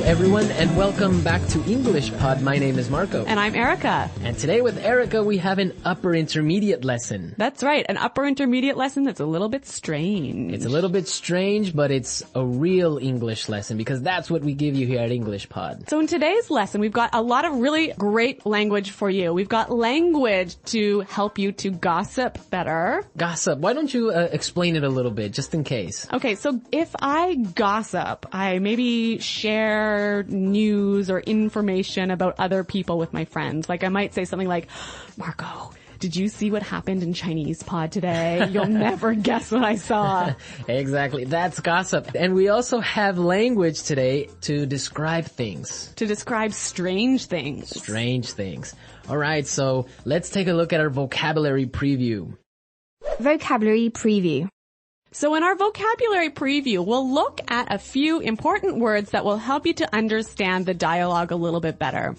everyone, and welcome back to English Pod. My name is Marco. And I'm Erica. And today with Erica, we have an upper intermediate lesson. That's right, an upper intermediate lesson that's a little bit strange. It's a little bit strange, but it's a real English lesson because that's what we give you here at English Pod. So in today's lesson, we've got a lot of really great language for you. We've got language to help you to gossip better. Gossip. Why don't you explain it a little bit, just in case? Okay, so if I gossip, I maybe share news or information about other people with my friends. Like I might say something like, Marco, did you see what happened in Chinese pod today? You'll never guess what I saw. Exactly. That's gossip. And we also have language today to describe things. To describe strange things. Strange things. All right, so let's take a look at our vocabulary preview. Vocabulary preview. So in our vocabulary preview, we'll look at a few important words that will help you to understand the dialogue a little bit better.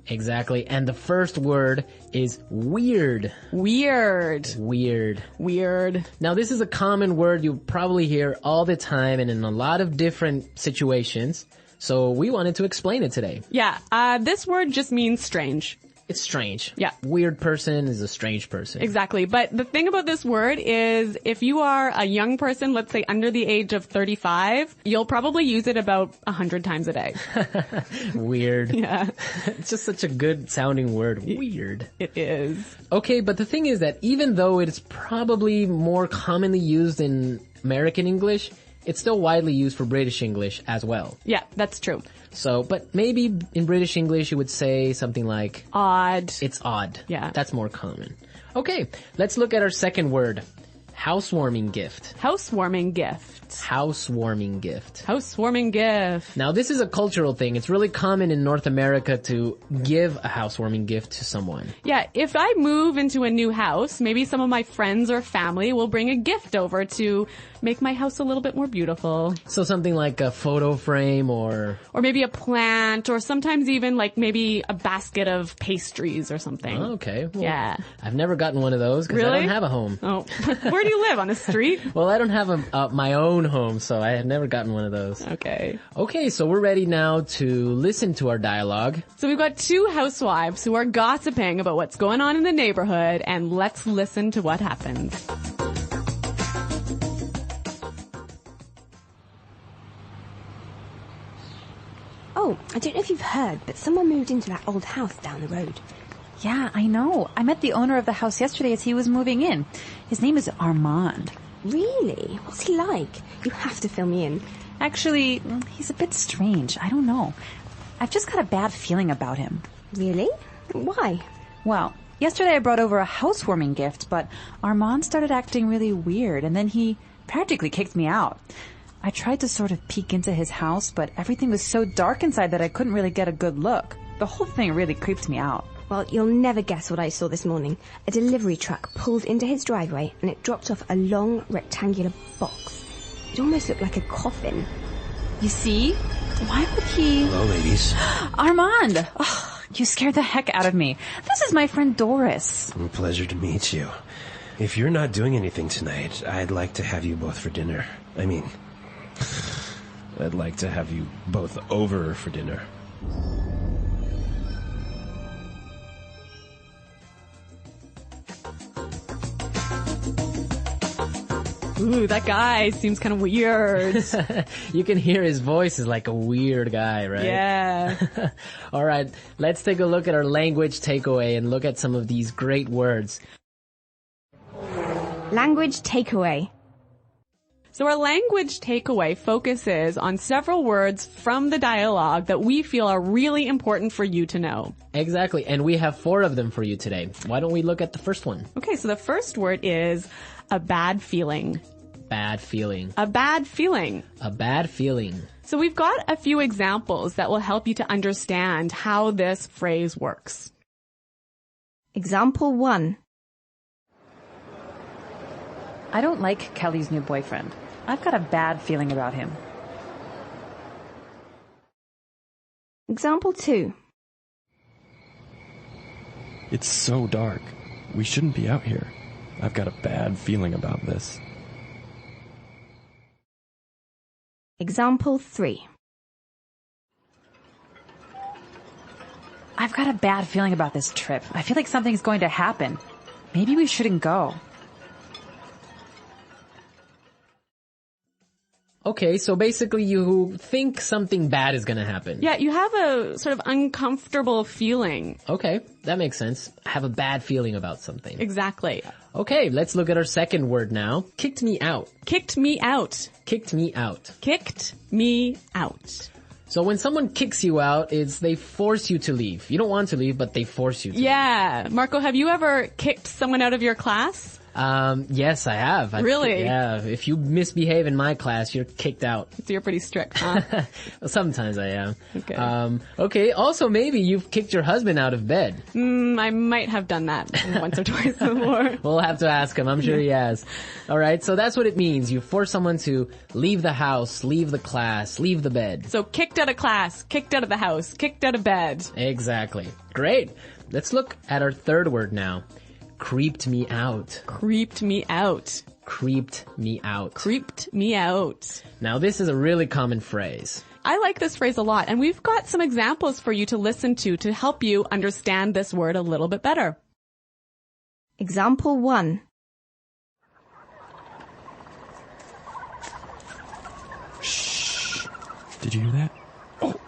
Exactly. And the first word is weird. Weird. Weird. Weird. Now, this is a common word you probably hear all the time and in a lot of different situations. So we wanted to explain it today. Yeah. This word just means strange. It's strange. Yeah. Weird person is a strange person. Exactly. But the thing about this word is if you are a young person, let's say under the age of 35, you'll probably use it about 100 times a day. Weird. Yeah. It's just such a good sounding word. Weird. It is. Okay, but the thing is that even though it's probably more commonly used in American English, it's still widely used for British English as well. Yeah, that's true. So, but maybe in British English you would say something like odd. It's odd. Yeah. That's more common. Okay, let's look at our second word. Housewarming gift. Housewarming gift. Housewarming gift. Housewarming gift. Now, this is a cultural thing. It's really common in North America to give a housewarming gift to someone. Yeah, if I move into a new house, maybe some of my friends or family will bring a gift over to make my house a little bit more beautiful. So something like a photo frame or maybe a plant, or sometimes even like maybe a basket of pastries or something. Oh, okay. Well, yeah. I've never gotten one of those because really? I don't have a home. Oh. Where do you live? On the street? Well, I don't have my own home, so I have never gotten one of those. Okay. Okay, so we're ready now to listen to our dialogue. So we've got two housewives who are gossiping about what's going on in the neighborhood, and let's listen to what happens. Oh, I don't know if you've heard, but someone moved into that old house down the road. Yeah, I know. I met the owner of the house yesterday as he was moving in. His name is Armand. Really? What's he like? You have to fill me in. Actually, he's a bit strange. I don't know. I've just got a bad feeling about him. Really? Why? Well, yesterday I brought over a housewarming gift, but Armand started acting really weird, and then he practically kicked me out. I tried to sort of peek into his house, but everything was so dark inside that I couldn't really get a good look. The whole thing really creeped me out. Well, you'll never guess what I saw this morning. A delivery truck pulled into his driveway and it dropped off a long rectangular box. It almost looked like a coffin. You see? Why would he... Hello, ladies. Armand! Oh, you scared the heck out of me. This is my friend Doris. A pleasure to meet you. If you're not doing anything tonight, I'd like to have you both for dinner. I mean, I'd like to have you both over for dinner. Ooh, that guy seems kind of weird. You can hear his voice is like a weird guy, right? Yeah. All right, let's take a look at our language takeaway and look at some of these great words. Language takeaway. So our language takeaway focuses on several words from the dialogue that we feel are really important for you to know. Exactly, and we have 4 of them for you today. Why don't we look at the first one? Okay, so the first word is a bad feeling. Bad feeling. A bad feeling. A bad feeling. So we've got a few examples that will help you to understand how this phrase works. Example 1. I don't like Kelly's new boyfriend. I've got a bad feeling about him. Example 2. It's so dark. We shouldn't be out here. I've got a bad feeling about this. Example 3. I've got a bad feeling about this trip. I feel like something's going to happen. Maybe we shouldn't go. Okay, so basically you think something bad is gonna happen. Yeah, you have a sort of uncomfortable feeling. Okay, that makes sense. I have a bad feeling about something. Exactly. Okay, let's look at our second word now. Kicked me out. Kicked me out. Kicked me out. Kicked me out. So when someone kicks you out, it's they force you to leave. You don't want to leave, but they force you to. Yeah. Marco, have you ever kicked someone out of your class? Yes, I have. Really? Yeah. If you misbehave in my class, you're kicked out. So you're pretty strict, huh? Sometimes I am. Okay. Okay. Also, maybe you've kicked your husband out of bed. I might have done that once or twice before. We'll have to ask him. I'm sure he has. All right. So that's what it means. You force someone to leave the house, leave the class, leave the bed. So kicked out of class, kicked out of the house, kicked out of bed. Exactly. Great. Let's look at our third word now. Creeped me out. Creeped me out. Creeped me out. Creeped me out. Now this is a really common phrase. I like this phrase a lot, and we've got some examples for you to listen to help you understand this word a little bit better. Example 1. Shh. Did you hear that? Oh,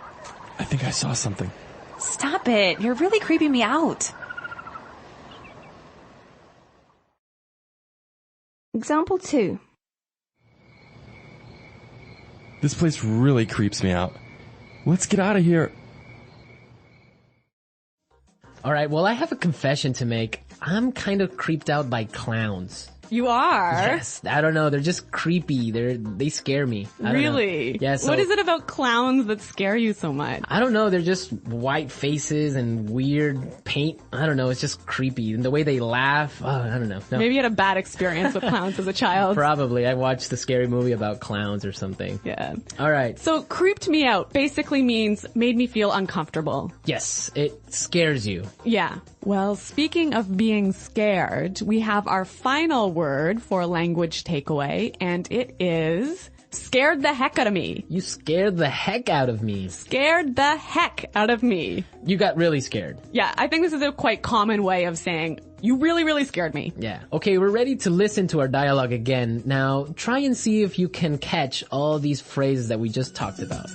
I think I saw something. Stop it. You're really creeping me out. Example 2. This place really creeps me out. Let's get out of here. All right, well, I have a confession to make. I'm kind of creeped out by clowns. You are? Yes, I don't know. They're just creepy. They scare me. I don't know. Really? Yeah. So, what is it about clowns that scare you so much? I don't know. They're just white faces and weird paint. I don't know. It's just creepy. And the way they laugh. Oh, I don't know. No. Maybe you had a bad experience with clowns as a child. Probably. I watched a scary movie about clowns or something. Yeah. All right. So creeped me out basically means made me feel uncomfortable. Yes, it scares you. Yeah. Well, speaking of being scared, we have our final word for language takeaway, and it is scared the heck out of me. You scared the heck out of me. Scared the heck out of me. You got really scared. Yeah, I think this is a quite common way of saying, you really, really scared me. Yeah. Okay, we're ready to listen to our dialogue again. Now, try and see if you can catch all these phrases that we just talked about.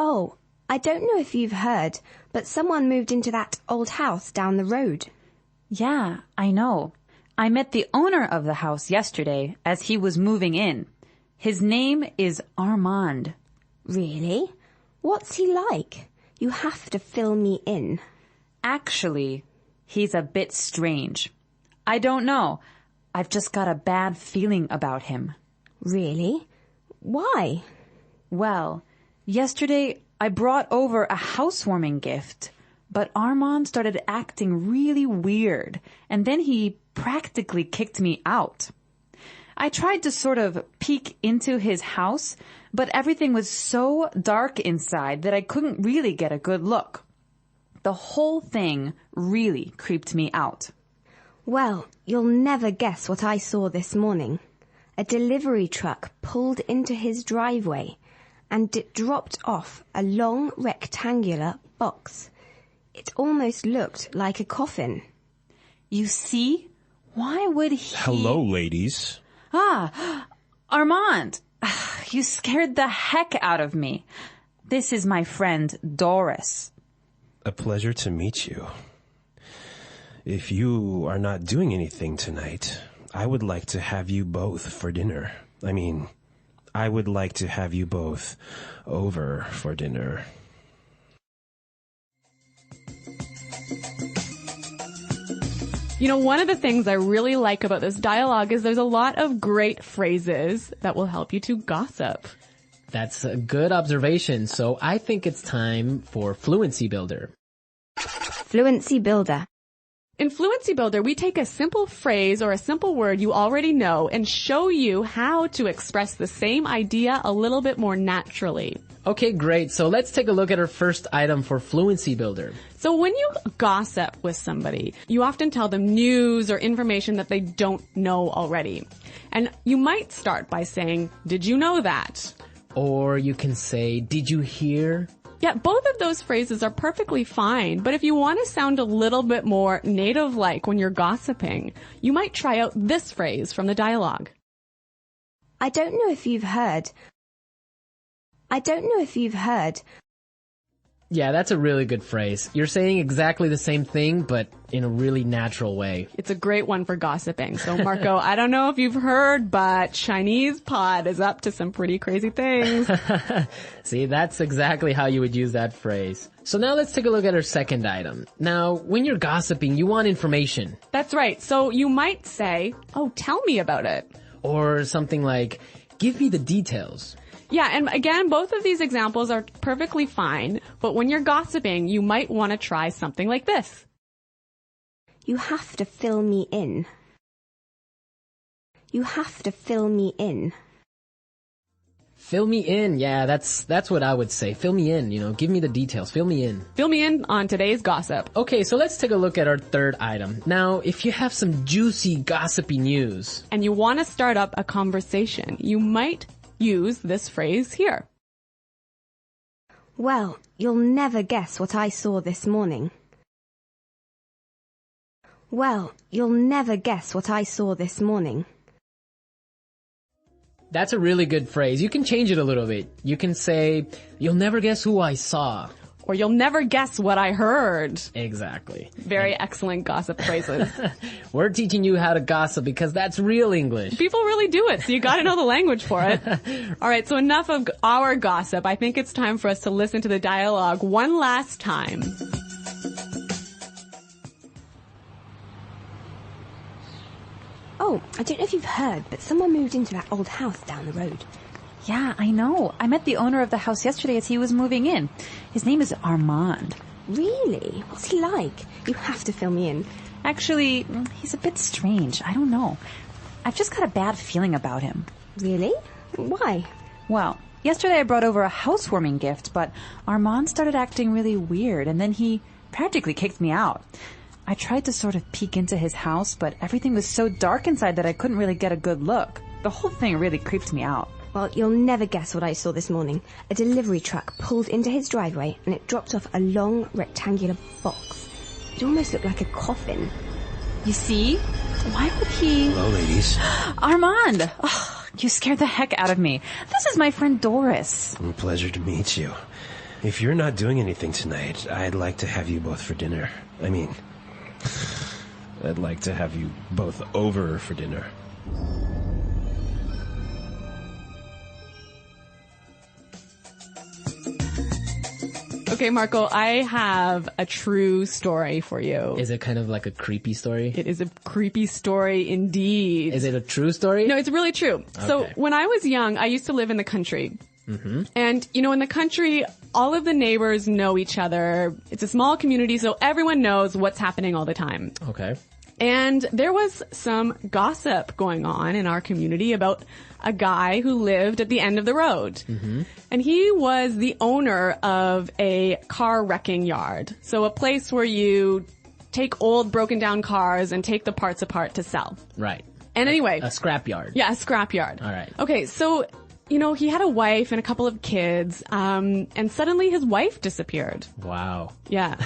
Oh, I don't know if you've heard, but someone moved into that old house down the road. Yeah, I know. I met the owner of the house yesterday as he was moving in. His name is Armand. Really? What's he like? You have to fill me in. Actually, he's a bit strange. I don't know. I've just got a bad feeling about him. Really? Why? Well, yesterday I brought over a housewarming gift, but Armand started acting really weird, and then he practically kicked me out. I tried to sort of peek into his house, but everything was so dark inside that I couldn't really get a good look. The whole thing really creeped me out. Well, you'll never guess what I saw this morning. A delivery truck pulled into his driveway, and it dropped off a long rectangular box. It almost looked like a coffin. You see? Why would he... Hello, ladies. Ah, Armand, you scared the heck out of me. This is my friend Doris. A pleasure to meet you. If you are not doing anything tonight, I would like to have you both for dinner. I would like to have you both over for dinner. You know, one of the things I really like about this dialogue is there's a lot of great phrases that will help you to gossip. That's a good observation. So I think it's time for Fluency Builder. Fluency Builder. In Fluency Builder, we take a simple phrase or a simple word you already know and show you how to express the same idea a little bit more naturally. Okay, great. So let's take a look at our first item for Fluency Builder. So when you gossip with somebody, you often tell them news or information that they don't know already. And you might start by saying, "Did you know that?" Or you can say, did you hear? Yeah, both of those phrases are perfectly fine, but if you want to sound a little bit more native-like when you're gossiping, you might try out this phrase from the dialogue. I don't know if you've heard. Yeah, that's a really good phrase. You're saying exactly the same thing, but in a really natural way. It's a great one for gossiping. So, Marco, I don't know if you've heard, but Chinese pod is up to some pretty crazy things. See, that's exactly how you would use that phrase. So now let's take a look at our second item. Now, when you're gossiping, you want information. That's right. So you might say, oh, tell me about it. Or something like, give me the details. Yeah, and again, both of these examples are perfectly fine, but when you're gossiping, you might want to try something like this. You have to fill me in. You have to fill me in. Fill me in. Yeah, that's what I would say. Fill me in, give me the details. Fill me in. Fill me in on today's gossip. Okay, so let's take a look at our third item. Now, if you have some juicy, gossipy news. And you want to start up a conversation, you might use this phrase here. Well, you'll never guess what I saw this morning. Well, you'll never guess what I saw this morning. That's a really good phrase. You can change it a little bit. You can say, you'll never guess who I saw. Or you'll never guess what I heard. Exactly. Very excellent gossip phrases. We're teaching you how to gossip because that's real English. People really do it, so you gotta know the language for it. Alright, so enough of our gossip. I think it's time for us to listen to the dialogue one last time. Oh, I don't know if you've heard, but someone moved into that old house down the road. Yeah, I know. I met the owner of the house yesterday as he was moving in. His name is Armand. Really? What's he like? You have to fill me in. Actually, he's a bit strange. I don't know. I've just got a bad feeling about him. Really? Why? Well, yesterday I brought over a housewarming gift, but Armand started acting really weird, and then he practically kicked me out. I tried to sort of peek into his house, but everything was so dark inside that I couldn't really get a good look. The whole thing really creeped me out. Well, you'll never guess what I saw this morning. A delivery truck pulled into his driveway and it dropped off a long rectangular box. It almost looked like a coffin. You see? Why would he... Hello, ladies. Armand! Oh, you scared the heck out of me. This is my friend Doris. Pleasure to meet you. If you're not doing anything tonight, I'd like to have you both for dinner. I'd like to have you both over for dinner. Okay, Marco, I have a true story for you. Is it kind of like a creepy story? It is a creepy story indeed. Is it a true story? No, it's really true. Okay. So when I was young, I used to live in the country. Mm-hmm. And, in the country, all of the neighbors know each other. It's a small community, so everyone knows what's happening all the time. Okay. And there was some gossip going on in our community about a guy who lived at the end of the road. Mm-hmm. And he was the owner of a car wrecking yard. So a place where you take old broken down cars and take the parts apart to sell. Right. And anyway. A scrapyard. Yeah, a scrapyard. All right. Okay, so, he had a wife and a couple of kids, and suddenly his wife disappeared. Wow. Yeah.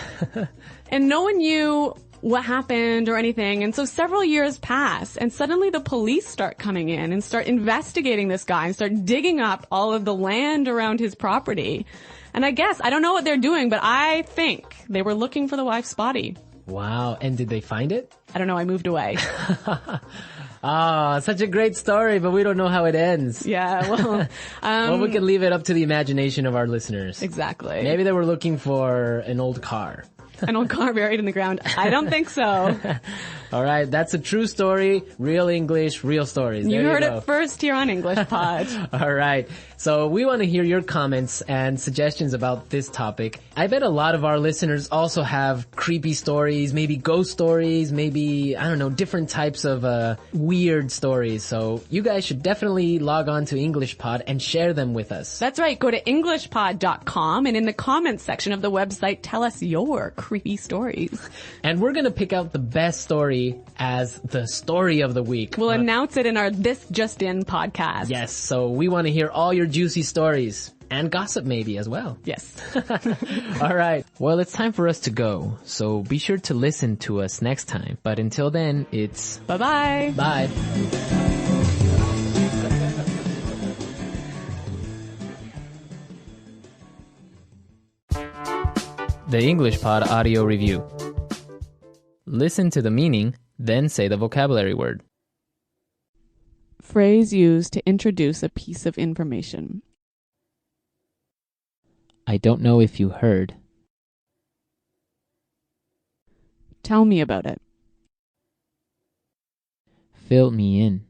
And no one knew what happened or anything. And so several years pass and suddenly the police start coming in and start investigating this guy and start digging up all of the land around his property. And I don't know what they're doing, but I think they were looking for the wife's body. Wow. And did they find it? I don't know. I moved away. Such a great story, but we don't know how it ends. Yeah, well... well, we can leave it up to the imagination of our listeners. Exactly. Maybe they were looking for an old car. An old car buried in the ground? I don't think so. All right, that's a true story. Real English, real stories. You heard it first here on English Pod. All right, so we want to hear your comments and suggestions about this topic. I bet a lot of our listeners also have creepy stories, maybe ghost stories, maybe, different types of weird stories. So you guys should definitely log on to English Pod and share them with us. That's right. Go to englishpod.com and in the comments section of the website, tell us your creepy stories. And we're going to pick out the best story story as the story of the week. We'll announce it in our This Just In podcast. Yes, so we want to hear all your juicy stories. And gossip maybe as well. Yes. All right. Well, it's time for us to go. So be sure to listen to us next time. But until then, it's Bye-bye. bye. The English Pod Audio Review. Listen to the meaning, then say the vocabulary word. Phrase used to introduce a piece of information. I don't know if you heard. Tell me about it. Fill me in.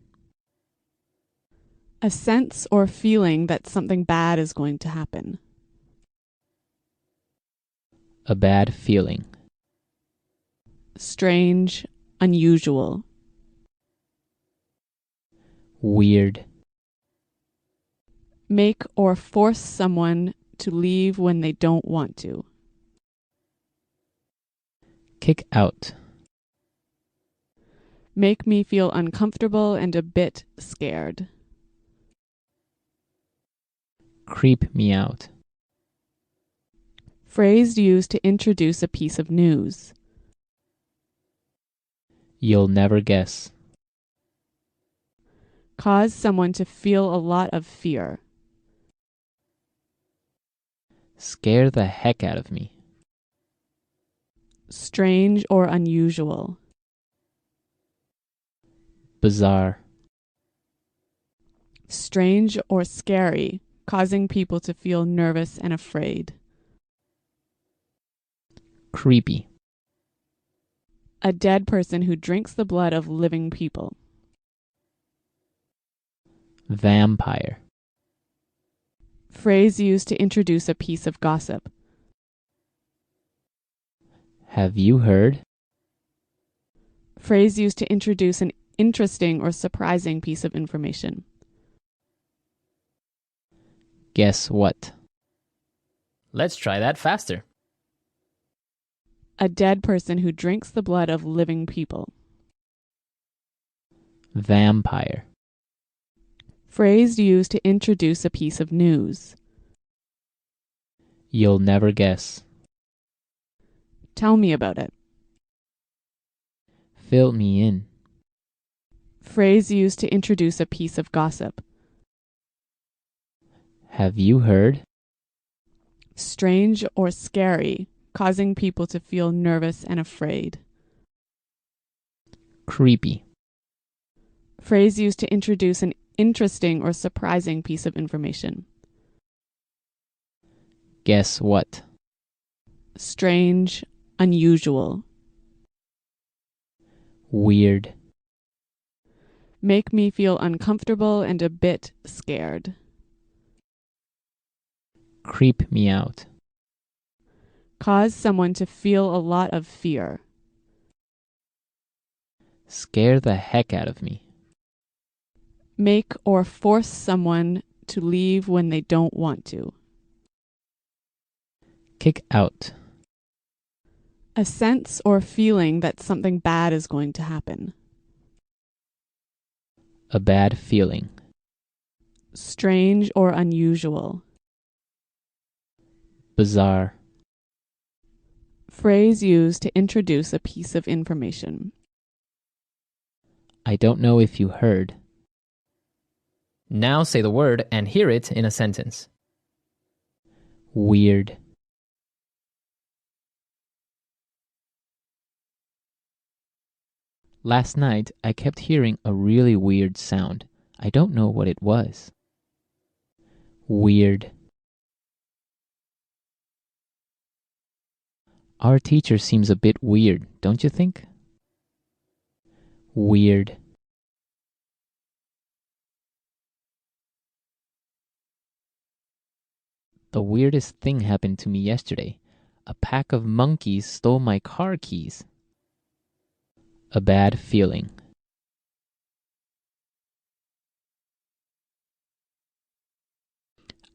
A sense or feeling that something bad is going to happen. A bad feeling. Strange, unusual. Weird. Make or force someone to leave when they don't want to. Kick out. Make me feel uncomfortable and a bit scared. Creep me out. Phrase used to introduce a piece of news. You'll never guess. Cause someone to feel a lot of fear. Scare the heck out of me. Strange or unusual. Bizarre. Strange or scary, causing people to feel nervous and afraid. Creepy. A dead person who drinks the blood of living people. Vampire. Phrase used to introduce a piece of gossip. Have you heard? Phrase used to introduce an interesting or surprising piece of information. Guess what? Let's try that faster. A dead person who drinks the blood of living people. Vampire. Phrase used to introduce a piece of news. You'll never guess. Tell me about it. Fill me in. Phrase used to introduce a piece of gossip. Have you heard? Strange or scary, causing people to feel nervous and afraid. Creepy. Phrase used to introduce an interesting or surprising piece of information. Guess what? Strange, unusual. Weird. Make me feel uncomfortable and a bit scared. Creep me out. Cause someone to feel a lot of fear. Scare the heck out of me. Make or force someone to leave when they don't want to. Kick out. A sense or feeling that something bad is going to happen. A bad feeling. Strange or unusual. Bizarre. Phrase used to introduce a piece of information. I don't know if you heard. Now say the word and hear it in a sentence. Weird. Last night, I kept hearing a really weird sound. I don't know what it was. Weird. Our teacher seems a bit weird, don't you think? Weird. The weirdest thing happened to me yesterday. A pack of monkeys stole my car keys. A bad feeling.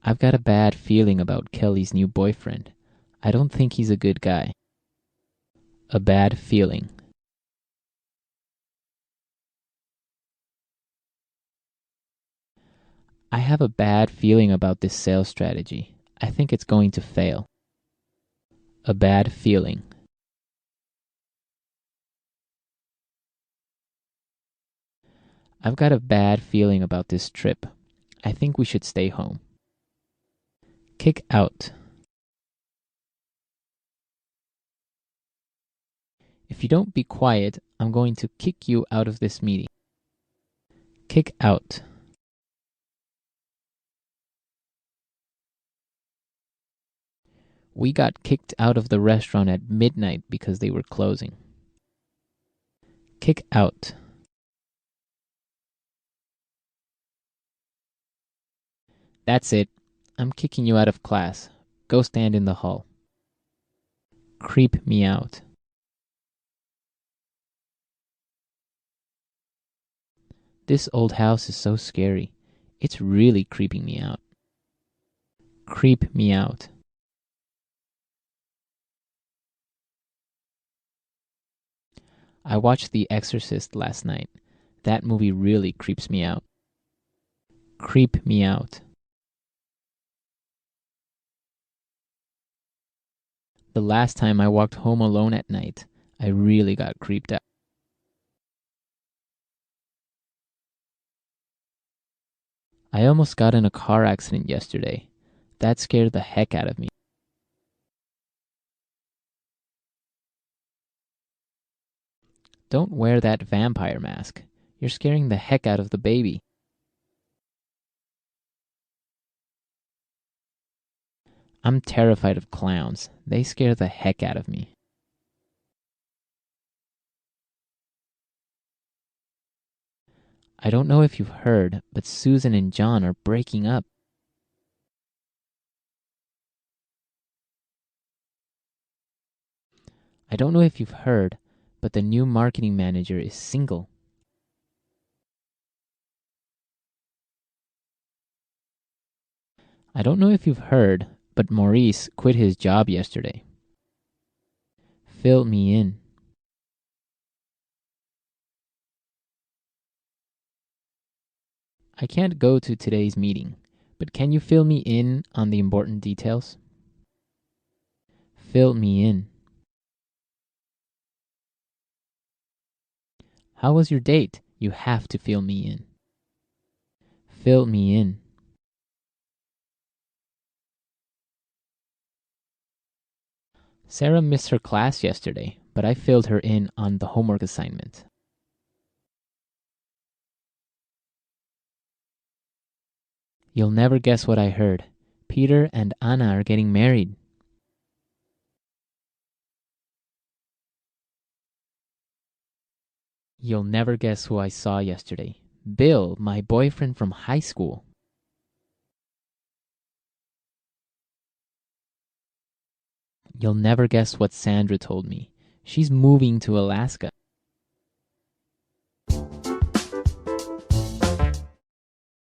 I've got a bad feeling about Kelly's new boyfriend. I don't think he's a good guy. A bad feeling. I have a bad feeling about this sales strategy. I think it's going to fail. A bad feeling. I've got a bad feeling about this trip. I think we should stay home. Kick out. If you don't be quiet, I'm going to kick you out of this meeting. Kick out. We got kicked out of the restaurant at midnight because they were closing. Kick out. That's it. I'm kicking you out of class. Go stand in the hall. Creep me out. This old house is so scary. It's really creeping me out. Creep me out. I watched The Exorcist last night. That movie really creeps me out. Creep me out. The last time I walked home alone at night, I really got creeped out. I almost got in a car accident yesterday. That scared the heck out of me. Don't wear that vampire mask. You're scaring the heck out of the baby. I'm terrified of clowns. They scare the heck out of me. I don't know if you've heard, but Susan and John are breaking up. I don't know if you've heard, but the new marketing manager is single. I don't know if you've heard, but Maurice quit his job yesterday. Fill me in. I can't go to today's meeting, but can you fill me in on the important details? Fill me in. How was your date? You have to fill me in. Fill me in. Sarah missed her class yesterday, but I filled her in on the homework assignment. You'll never guess what I heard. Peter and Anna are getting married. You'll never guess who I saw yesterday. Bill, my boyfriend from high school. You'll never guess what Sandra told me. She's moving to Alaska.